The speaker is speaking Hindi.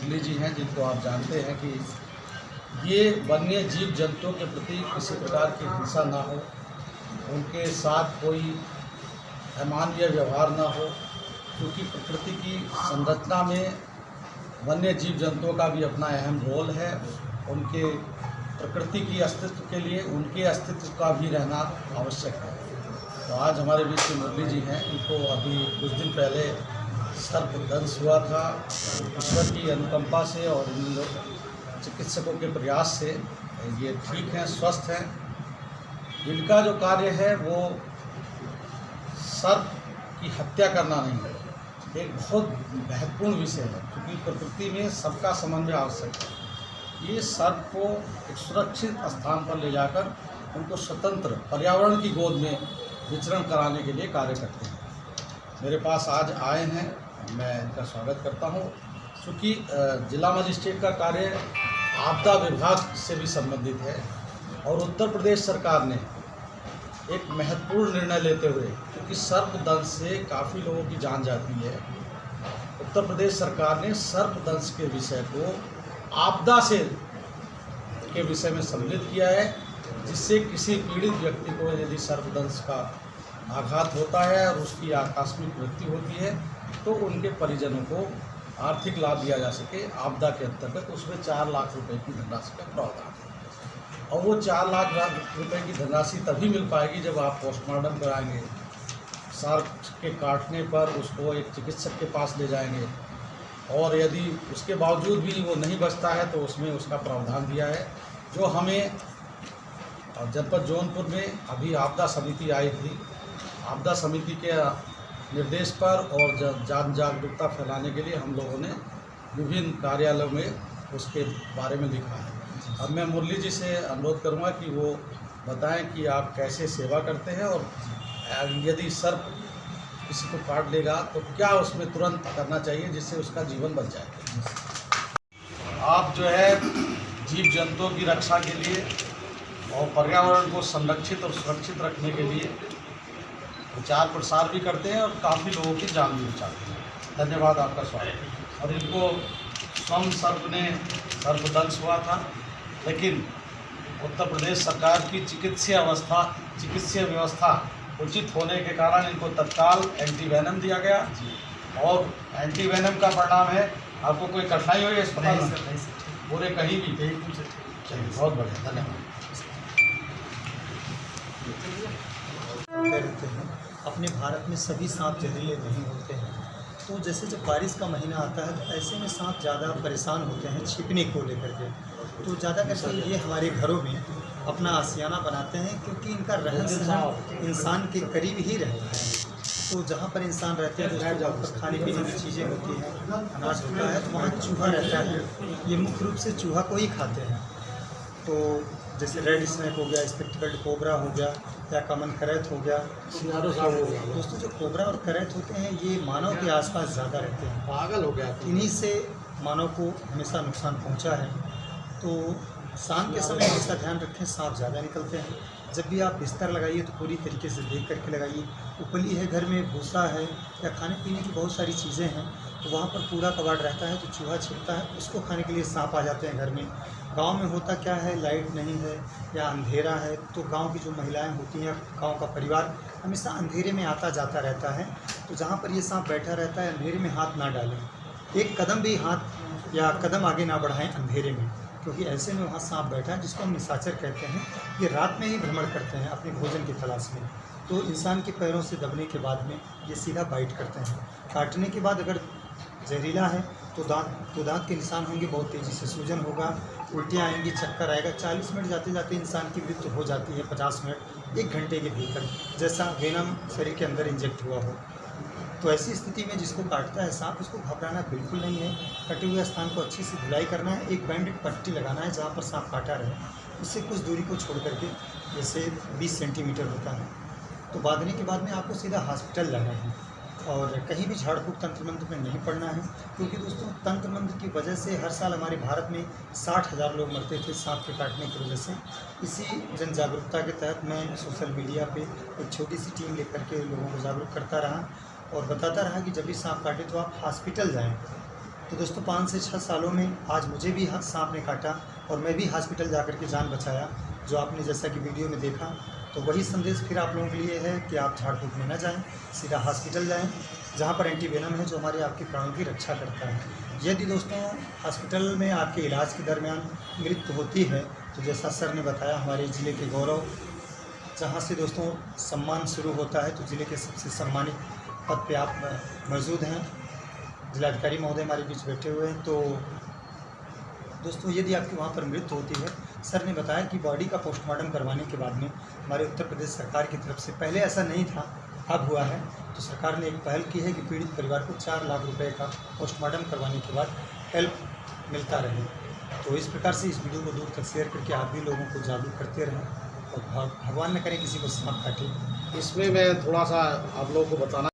मुरली जी हैं, जिनको आप जानते हैं कि ये वन्य जीव जंतुओं के प्रति किसी प्रकार की हिंसा ना हो, उनके साथ कोई अमानवीय व्यवहार ना हो, क्योंकि प्रकृति की संरचना में वन्य जीव जंतुओं का भी अपना अहम रोल है। उनके प्रकृति की अस्तित्व के लिए उनके अस्तित्व का भी रहना आवश्यक है। तो आज हमारे बीच में मुरली जी हैं, इनको अभी कुछ दिन पहले सर्पदंश हुआ था। ईश्वर की अनुकंपा से और इन चिकित्सकों के प्रयास से ये ठीक हैं, स्वस्थ हैं। इनका जो कार्य है वो सर्प की हत्या करना नहीं है, एक बहुत महत्वपूर्ण विषय है, क्योंकि प्रकृति में सबका समन्वय आवश्यक है। ये सर्प को एक सुरक्षित स्थान पर ले जाकर उनको स्वतंत्र पर्यावरण की गोद में विचरण कराने के लिए कार्य करते हैं। मेरे पास आज आए हैं, मैं इनका स्वागत करता हूं। क्योंकि जिला मजिस्ट्रेट का कार्य आपदा विभाग से भी संबंधित है और उत्तर प्रदेश सरकार ने एक महत्वपूर्ण निर्णय लेते हुए, क्योंकि सर्पदंश से काफ़ी लोगों की जान जाती है, उत्तर प्रदेश सरकार ने सर्पदंश के विषय को आपदा से के विषय में सम्मिलित किया है, जिससे किसी पीड़ित व्यक्ति को यदि सर्पदंश का आघात होता है और उसकी आकस्मिक मृत्यु होती है तो उनके परिजनों को आर्थिक लाभ दिया जा सके। आपदा के अंतर्गत उसमें 4 लाख रुपए की धनराशि का प्रावधान है और वो 4 लाख रुपए की धनराशि तभी मिल पाएगी जब आप पोस्टमार्टम कराएंगे, सर्प के काटने पर उसको एक चिकित्सक के पास ले जाएंगे और यदि उसके बावजूद भी वो नहीं बचता है तो उसमें उसका प्रावधान दिया है। जो हमें जनपद जौनपुर में अभी आपदा समिति आई थी, आपदा समिति के निर्देश पर और जन जागरूकता फैलाने के लिए हम लोगों ने विभिन्न कार्यालयों में उसके बारे में लिखा है। अब मैं मुरली जी से अनुरोध करूंगा कि वो बताएं कि आप कैसे सेवा करते हैं और यदि सर्प किसी को काट लेगा तो क्या उसमें तुरंत करना चाहिए जिससे उसका जीवन बच जाए। आप जो है जीव जंतुओं की रक्षा के लिए और पर्यावरण को संरक्षित और सुरक्षित रखने के लिए प्रचार प्रसार भी करते हैं और काफ़ी लोगों की जान भी बचाते हैं। धन्यवाद, आपका स्वागत। और इनको स्वयं सर्पदंश हुआ था, लेकिन उत्तर प्रदेश सरकार की चिकित्सीय व्यवस्था उचित होने के कारण इनको तत्काल एंटीवेनम दिया गया और एंटीवेनम का परिणाम है। आपको कोई कठिनाई हुई अस्पताल में? पूरे कहीं भी? चलिए, बहुत बढ़िया, धन्यवाद। रहते हैं अपने भारत में सभी सांप जहरीले नहीं होते हैं। तो जैसे जब बारिश का महीना आता है तो ऐसे में सांप ज़्यादा परेशान होते हैं छिपने को लेकर के। तो ज़्यादा करके ये हमारे घरों में अपना आशियाना बनाते हैं, क्योंकि इनका रहन सहन इंसान के करीब ही रहता है। तो जहाँ पर इंसान रहते हैं तो जहाँ पर खाने पीने की चीज़ें होती हैं, अनाज होता है, तो वहाँ चूहा रहता है। ये मुख्य रूप से चूहा को ही खाते हैं। तो जैसे रेड स्नेक हो गया, स्पेक्टिकल्ड कोबरा हो गया या कॉमन करैत हो गया। दोस्तों, जो कोबरा और करैत होते हैं ये मानव के आसपास ज़्यादा रहते हैं, पागल हो गया। इन्हीं से मानव को हमेशा नुकसान पहुंचा है। तो शाम के समय इसका ध्यान रखें, सांप ज़्यादा निकलते हैं। जब भी आप बिस्तर लगाइए तो पूरी तरीके से देख करके लगाइए। उपली है घर में, भूसा है या खाने पीने की बहुत सारी चीज़ें हैं, तो वहाँ पर कूड़ा कबाड़ रहता है तो चूहा छिपता है, उसको खाने के लिए सांप आ जाते हैं घर में। गांव में होता क्या है, लाइट नहीं है या अंधेरा है, तो गांव की जो महिलाएं होती हैं, गांव का परिवार हमेशा अंधेरे में आता जाता रहता है। तो जहाँ पर ये सांप बैठा रहता है, अंधेरे में हाथ ना डालें, एक कदम भी हाथ या कदम आगे ना बढ़ाएं अंधेरे में, क्योंकि ऐसे में वहाँ सांप बैठा है, जिसको हम निशाचर कहते हैं। ये रात में ही भ्रमण करते हैं अपने भोजन की तलाश में। तो इंसान के पैरों से दबने के बाद में ये सीधा बाइट करते हैं। काटने के बाद अगर जहरीला है तो दांत के निशान होंगे, बहुत तेज़ी से सूजन होगा, उल्टियाँ आएंगी, चक्कर आएगा। 40 मिनट जाते जाते इंसान की मृत्यु हो जाती है, 50 मिनट, 1 घंटे के भीतर, जैसा वेनम शरीर के अंदर इंजेक्ट हुआ हो। तो ऐसी स्थिति में जिसको काटता है सांप, उसको घबराना बिल्कुल नहीं है। कटे हुए स्थान को अच्छी से धुलाई करना है, एक बैंडेड पट्टी लगाना है जहाँ पर सांप काटा रहे, उससे कुछ दूरी को छोड़ करके, जैसे 20 सेंटीमीटर होता है। तो बांधने के बाद में आपको सीधा हॉस्पिटल जाना है और कहीं भी झाड़ फूँक तंत्र मंत्र में नहीं पड़ना है, क्योंकि दोस्तों तंत्र मंत्र की वजह से हर साल हमारे भारत में 60,000 लोग मरते थे सांप के काटने की वजह से। इसी जन जागरूकता के तहत मैं सोशल मीडिया पे एक छोटी सी टीम लेकर के लोगों को जागरूक करता रहा और बताता रहा कि जब भी सांप काटे तो आप हॉस्पिटल जाएँ। तो दोस्तों 5 से 6 सालों में आज मुझे भी सांप ने काटा और मैं भी हॉस्पिटल जा कर के जान बचाया, जो आपने जैसा कि वीडियो में देखा। तो वही संदेश फिर आप लोगों के लिए है कि आप झाड़ फूक में न जाएं, सीधा हॉस्पिटल जाएं, जहां पर एंटीवेनम है जो हमारे आपके प्राणों की रक्षा करता है। यदि दोस्तों हॉस्पिटल में आपके इलाज के दरमियान मृत्यु होती है तो जैसा सर ने बताया, हमारे ज़िले के गौरव, जहां से दोस्तों सम्मान शुरू होता है, तो ज़िले के सबसे सम्मानित पद पे आप मौजूद हैं। जिलाधिकारी महोदय हमारे बीच बैठे हुए हैं। तो दोस्तों यदि आपकी वहाँ पर मृत्यु होती है, सर ने बताया कि बॉडी का पोस्टमार्टम करवाने के बाद में हमारे उत्तर प्रदेश सरकार की तरफ से, पहले ऐसा नहीं था, अब हुआ है, तो सरकार ने एक पहल की है कि पीड़ित परिवार को 4 लाख रुपए का पोस्टमार्टम करवाने के बाद हेल्प मिलता रहे। तो इस प्रकार से इस वीडियो को दूर तक शेयर करके आप भी लोगों को जागरूक करते रहें और भगवान न करे किसी को सांप काटे। इसमें मैं थोड़ा सा आप लोगों को बताना